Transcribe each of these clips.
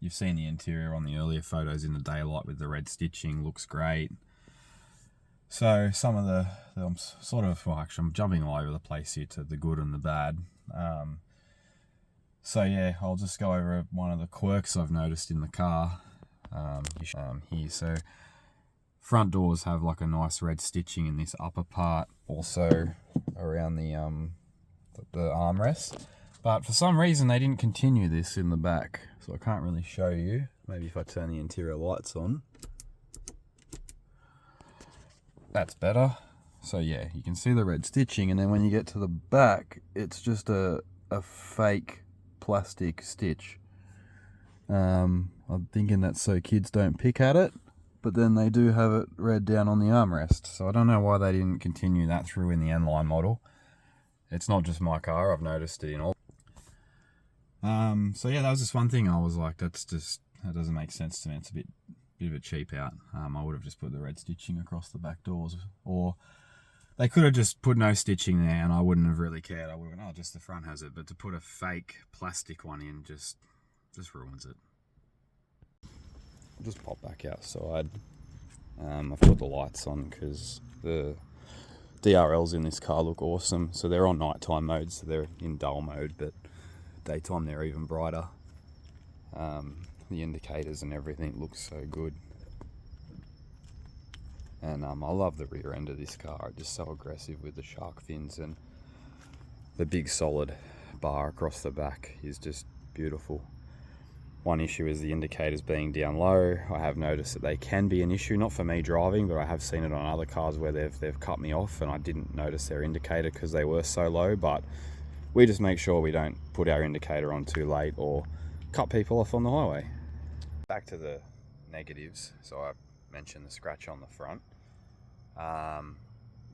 You've seen the interior on the earlier photos in the daylight with the red stitching, looks great. So some of I'm sort of, well, actually I'm jumping all over the place here to the good and the bad. So yeah, I'll just go over one of the quirks I've noticed in the car here. So front doors have like a nice red stitching in this upper part, also around the armrest. But for some reason they didn't continue this in the back, so I can't really show you. Maybe if I turn the interior lights on. That's better. So yeah, you can see the red stitching, and then when you get to the back, it's just a fake plastic stitch. I'm thinking that's so kids don't pick at it, but then they do have it red down on the armrest. So I don't know why they didn't continue that through in the N-Line model. It's not just my car, I've noticed it in all. So yeah, that was just one thing I was like, that doesn't make sense to me. It's a bit of a cheap out. I would have just put the red stitching across the back doors, or they could have just put no stitching there and I wouldn't have really cared. I would have gone, oh, just the front has it. But to put a fake plastic one in just ruins it. I'll just pop back outside. I've put the lights on because the DRLs in this car look awesome. So they're on nighttime mode, so they're in dull mode, but daytime they're even brighter. The indicators and everything looks so good. And I love the rear end of this car. It's just so aggressive with the shark fins, and the big solid bar across the back is just beautiful. One issue is the indicators being down low. I have noticed that they can be an issue, not for me driving, but I have seen it on other cars where they've cut me off and I didn't notice their indicator because they were so low. But we just make sure we don't put our indicator on too late or cut people off on the highway. Back to the negatives. So I mentioned the scratch on the front.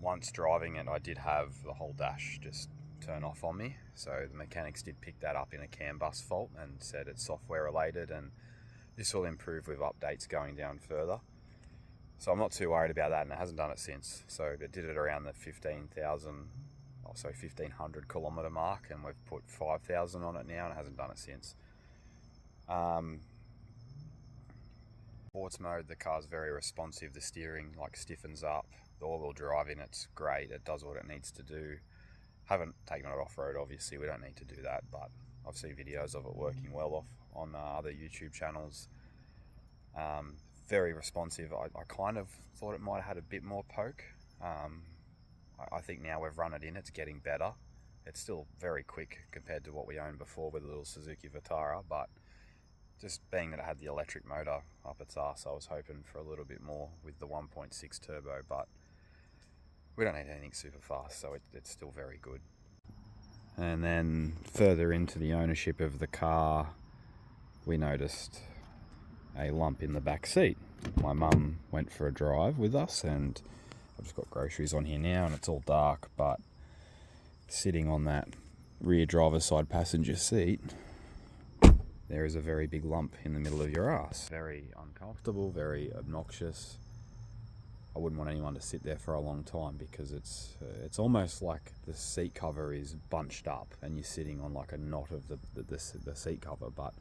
Once driving it, I did have the whole dash just turn off on me. So the mechanics did pick that up in a CAN bus fault and said it's software related, and this will improve with updates going down further. So I'm not too worried about that, and it hasn't done it since. So it did it around the 1500 kilometre mark, and we've put 5,000 on it now and it hasn't done it since. Sports mode, the car's very responsive. The steering like stiffens up. The all-wheel drive in it's great. It does what it needs to do. Haven't taken it off-road, obviously. We don't need to do that, but I've seen videos of it working well on other YouTube channels. Very responsive. I kind of thought it might have had a bit more poke. I think now we've run it in, it's getting better. It's still very quick compared to what we owned before with the little Suzuki Vitara, but just being that it had the electric motor up its arse, I was hoping for a little bit more with the 1.6 turbo, but we don't need anything super fast, so it's still very good. And then further into the ownership of the car, we noticed a lump in the back seat. My mum went for a drive with us, and I've just got groceries on here now and it's all dark, but sitting on that rear driver's side passenger seat, there is a very big lump in the middle of your ass. Very uncomfortable, very obnoxious. I wouldn't want anyone to sit there for a long time because it's almost like the seat cover is bunched up and you're sitting on like a knot of the seat cover. But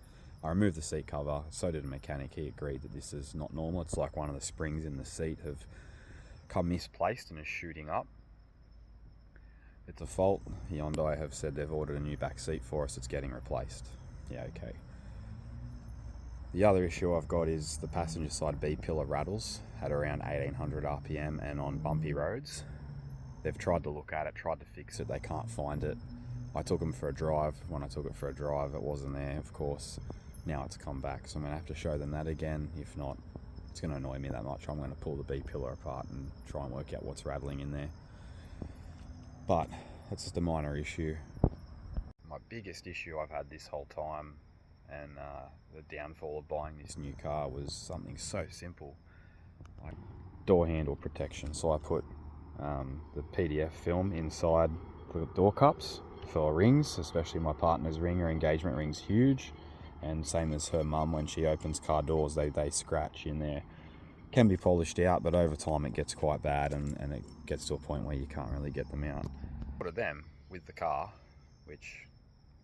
I removed the seat cover, so did a mechanic. He agreed that this is not normal. It's like one of the springs in the seat have come misplaced and is shooting up. It's a fault. Hyundai have said they've ordered a new back seat for us. It's getting replaced. Yeah, okay. The other issue I've got is the passenger side B-pillar rattles at around 1800 RPM and on bumpy roads. They've tried to look at it, tried to fix it, they can't find it. I took them for a drive. When I took it for a drive, it wasn't there, of course. Now it's come back, so I'm going to have to show them that again. If not, it's going to annoy me that much. I'm going to pull the B-pillar apart and try and work out what's rattling in there. But that's just a minor issue. My biggest issue I've had this whole time, and the downfall of buying this new car, was something so simple, like door handle protection. So I put the PDF film inside the door cups for rings, especially my partner's ring. Her engagement ring's huge, and same as her mum, when she opens car doors, they scratch in there. Can be polished out, but over time it gets quite bad, and it gets to a point where you can't really get them out. Ordered them with the car, which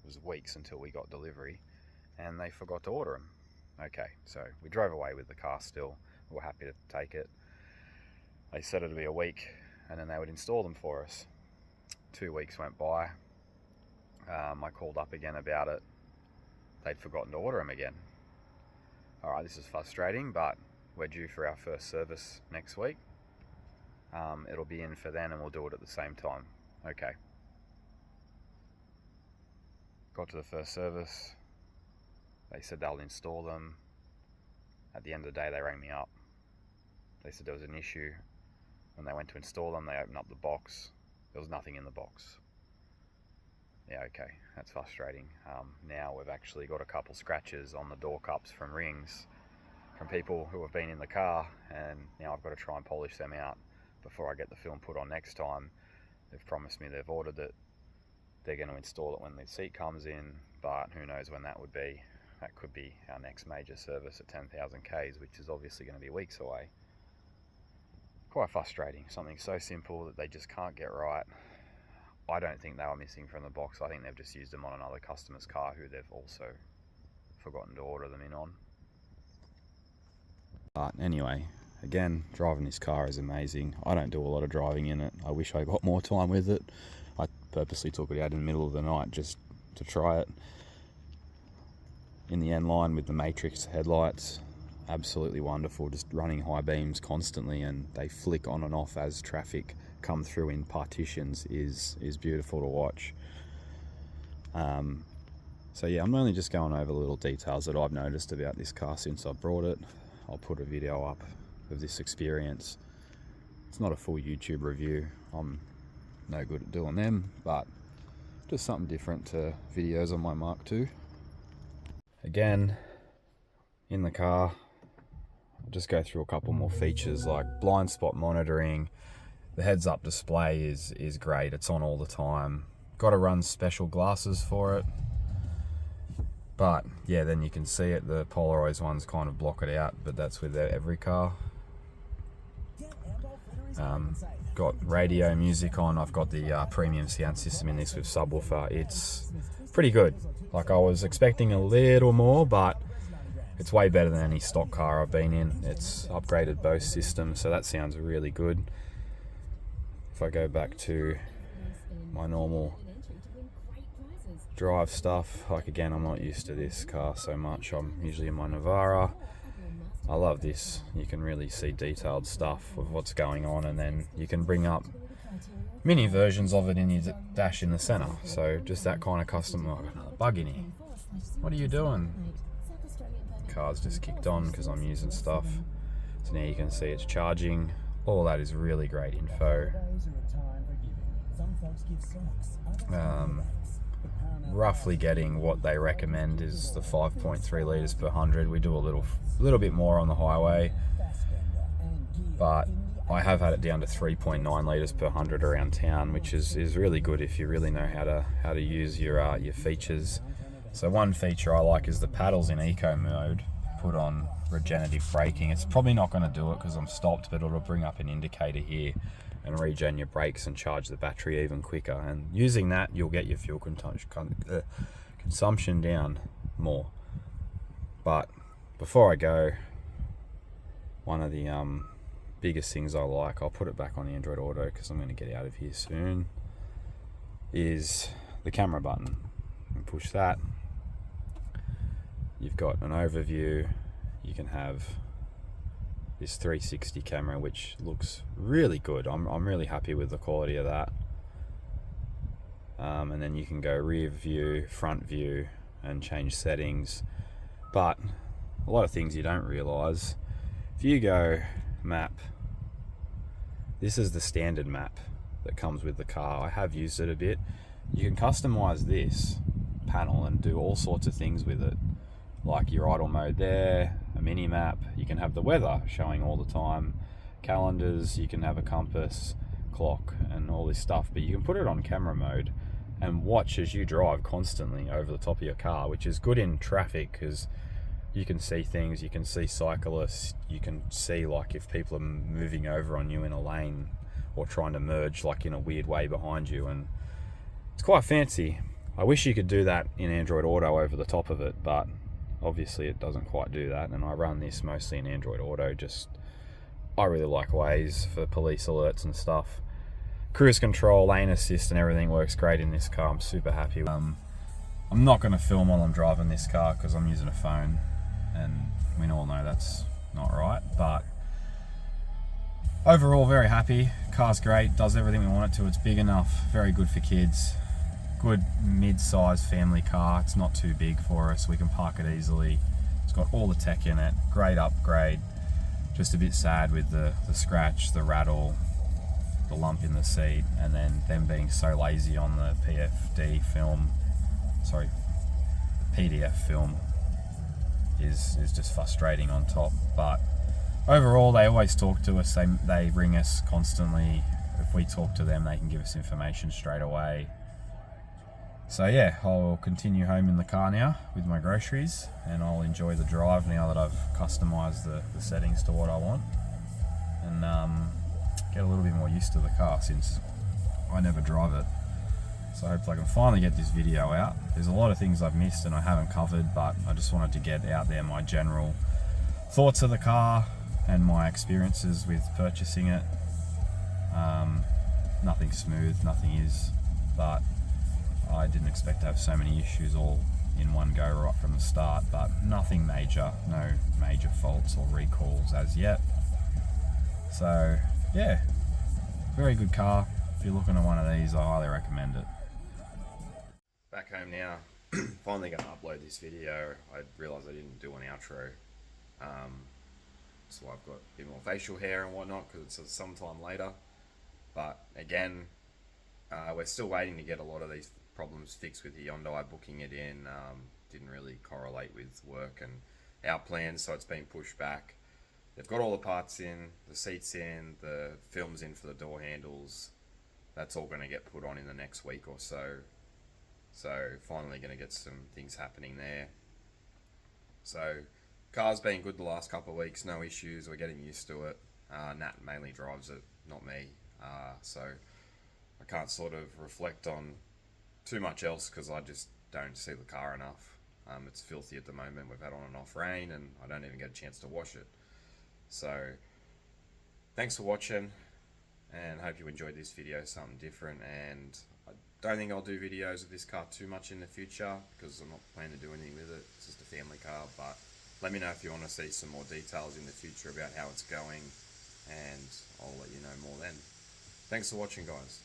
was weeks until we got delivery, and they forgot to order them. Okay, so we drove away with the car still. We were happy to take it. They said it'd be a week and then they would install them for us. 2 weeks went by. I called up again about it. They'd forgotten to order them again. Alright, this is frustrating, but we're due for our first service next week. It'll be in for then and we'll do it at the same time. Okay. Got to the first service. They said they'll install them. At the end of the day, they rang me up. They said there was an issue. When they went to install them, they opened up the box. There was nothing in the box. Yeah, okay, that's frustrating. Now we've actually got a couple scratches on the door cups from rings from people who have been in the car, and now I've got to try and polish them out before I get the film put on next time. They've promised me they've ordered it. They're going to install it when the seat comes in, but who knows when that would be. That could be our next major service at 10,000 Ks, which is obviously going to be weeks away. Quite frustrating, something so simple that they just can't get right. I don't think they were missing from the box. I think they've just used them on another customer's car who they've also forgotten to order them in on. But anyway, again, driving this car is amazing. I don't do a lot of driving in it. I wish I got more time with it. I purposely took it out in the middle of the night just to try it. In the end line with the Matrix headlights, absolutely wonderful, just running high beams constantly, and they flick on and off as traffic come through in partitions is beautiful to watch. So yeah, I'm only just going over little details that I've noticed about this car since I brought it. I'll put a video up of this experience. It's not a full YouTube review. I'm no good at doing them, but just something different to videos on my Mark II. Again, in the car, I'll just go through a couple more features like blind spot monitoring. The heads-up display is great. It's on all the time. Got to run special glasses for it. But yeah, then you can see it. The polarized ones kind of block it out, but that's with every car. Got radio music on. I've got the premium sound system in this with subwoofer. It's pretty good. Like, I was expecting a little more, but it's way better than any stock car I've been in. It's upgraded Bose system, so that sounds really good. If I go back to my normal drive stuff, like, again, I'm not used to this car so much. I'm usually in my Navara. I love this. You can really see detailed stuff of what's going on, and then you can bring up mini versions of it in your dash in the center. So just that kind of custom. Oh, I've got another bug in here. What are you doing? Car's just kicked on because I'm using stuff. So now you can see it's charging. All that is really great info. Roughly getting what they recommend is the 5.3 litres per 100. We do a little bit more on the highway, but I have had it down to 3.9 litres per 100 around town, which is really good if you really know how to use your features. So one feature I like is the paddles in eco mode. Put on regenerative braking. It's probably not going to do it because I'm stopped, but it'll bring up an indicator here and regen your brakes and charge the battery even quicker. And using that, you'll get your fuel consumption down more. But before I go, one of the biggest things I like, I'll put it back on Android Auto because I'm going to get out of here soon, is the camera button. And push that. You've got an overview. You can have this 360 camera, which looks really good. I'm really happy with the quality of that. And then you can go rear view, front view, and change settings. But a lot of things you don't realize. If you go map, this is the standard map that comes with the car. I have used it a bit. You can customize this panel and do all sorts of things with it, like your idle mode there, a mini map. You can have the weather showing all the time, calendars, you can have a compass, clock, and all this stuff. But you can put it on camera mode and watch as you drive constantly over the top of your car, which is good in traffic because you can see things. You can see cyclists, you can see like if people are moving over on you in a lane or trying to merge like in a weird way behind you, and it's quite fancy. I wish you could do that in Android Auto over the top of it, but obviously it doesn't quite do that, and I run this mostly in Android Auto. Just I really like Waze for police alerts and stuff. Cruise control, lane assist and everything works great in this car. I'm super happy. I'm not going to film while I'm driving this car because I'm using a phone, and we all know that's not right, but overall very happy. Car's great, does everything we want it to. It's big enough, very good for kids, good mid-sized family car. It's not too big for us, we can park it easily. It's got all the tech in it, great upgrade. Just a bit sad with the scratch, the rattle, the lump in the seat, and then them being so lazy on the PDF film is just frustrating on top. But overall, they always talk to us, they ring us constantly. If we talk to them, they can give us information straight away. So yeah, I'll continue home in the car now with my groceries, and I'll enjoy the drive now that I've customized the settings to what I want, and get a little bit more used to the car since I never drive it. So hopefully I can finally get this video out. There's a lot of things I've missed and I haven't covered, but I just wanted to get out there my general thoughts of the car and my experiences with purchasing it. Nothing smooth, nothing is, but I didn't expect to have so many issues all in one go right from the start, but nothing major, no major faults or recalls as yet. So yeah, very good car. If you're looking at one of these, I highly recommend it. Back home now, finally going to upload this video. I realised I didn't do an outro, so I've got a bit more facial hair and whatnot because it's sometime later. But again, we're still waiting to get a lot of these problems fixed with Hyundai. Booking it in didn't really correlate with work and our plans, so it's been pushed back. They've got all the parts in, the seats in, the films in for the door handles. That's all going to get put on in the next week or so. So finally going to get some things happening there. So car's been good the last couple of weeks, no issues, we're getting used to it. Nat mainly drives it, not me. So I can't sort of reflect on too much else because I just don't see the car enough. It's filthy at the moment. We've had on and off rain and I don't even get a chance to wash it. So thanks for watching, and hope you enjoyed this video, something different. And I don't think I'll do videos of this car too much in the future because I'm not planning to do anything with it. It's just a family car, but let me know if you want to see some more details in the future about how it's going, and I'll let you know more then. Thanks for watching, guys.